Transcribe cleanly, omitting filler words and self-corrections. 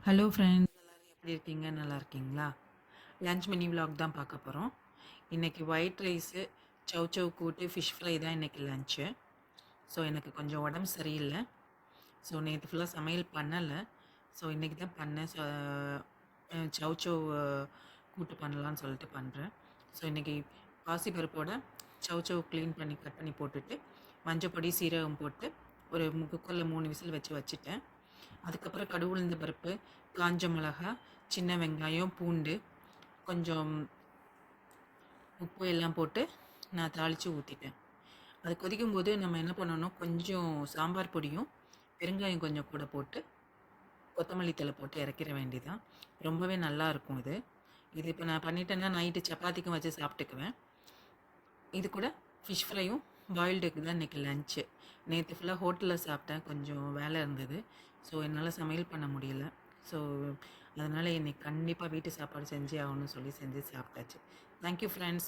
Hello friends, எல்லோரும் எப்படி இருக்கீங்க? நல்லா இருக்கீங்களா? லன்ச் மினி விலாக் தான் பார்க்க போகிறோம். இன்றைக்கி ஒயிட் ரைஸு, சவ் கூட்டு, ஃபிஷ் ஃப்ரை தான் இன்றைக்கி லன்ச்சு. ஸோ எனக்கு கொஞ்சம் உடம்பு சரியில்லை. ஸோ நேற்று ஃபுல்லாக சமையல் பண்ணலை. ஸோ இன்றைக்கி தான் பண்ணேன். சவ் கூட்டு பண்ணலான்னு சொல்லிட்டு பண்ணுறேன். ஸோ இன்றைக்கி பாசிப்பருப்போட சவ் க்ளீன் பண்ணி கட் பண்ணி போட்டுட்டு மஞ்சள் பொடி சீரகம் போட்டு ஒரு குக்கரில் 3 விசில் வச்சுட்டேன். அதுக்கப்புறம் கடுகு உளுந்த பருப்பு, காஞ்ச மிளகா, சின்ன வெங்காயம், பூண்டு, கொஞ்சம் உப்பு எல்லாம் போட்டு நான் தாளித்து ஊற்றிட்டேன். அது கொதிக்கும்போது நம்ம என்ன பண்ணணும், கொஞ்சம் சாம்பார் பொடியும் பெருங்காயம் கொஞ்சம் கூட போட்டு கொத்தமல்லி தழை போட்டு இறக்கிற வேண்டியதான். ரொம்பவே நல்லாயிருக்கும் இது. இப்போ நான் பண்ணிட்டேன்னா நைட்டு சப்பாத்திக்கும் வச்சு சாப்பிட்டுக்குவேன். இது கூட ஃபிஷ் ஃப்ரையும் பாயில்டு எக் தான் இன்றைக்கி லன்ச்சு. நேற்று ஃபுல்லாக ஹோட்டலில் சாப்பிட்டேன், கொஞ்சம் வேலை இருந்தது. ஸோ என்னால் சமையல் பண்ண முடியல. ஸோ அதனால் இன்றைக்கி கண்டிப்பாக வீட்டு சாப்பாடு செஞ்சே ஆகணும்னு சொல்லி செஞ்சு சாப்பிட்டாச்சு. Thank you friends.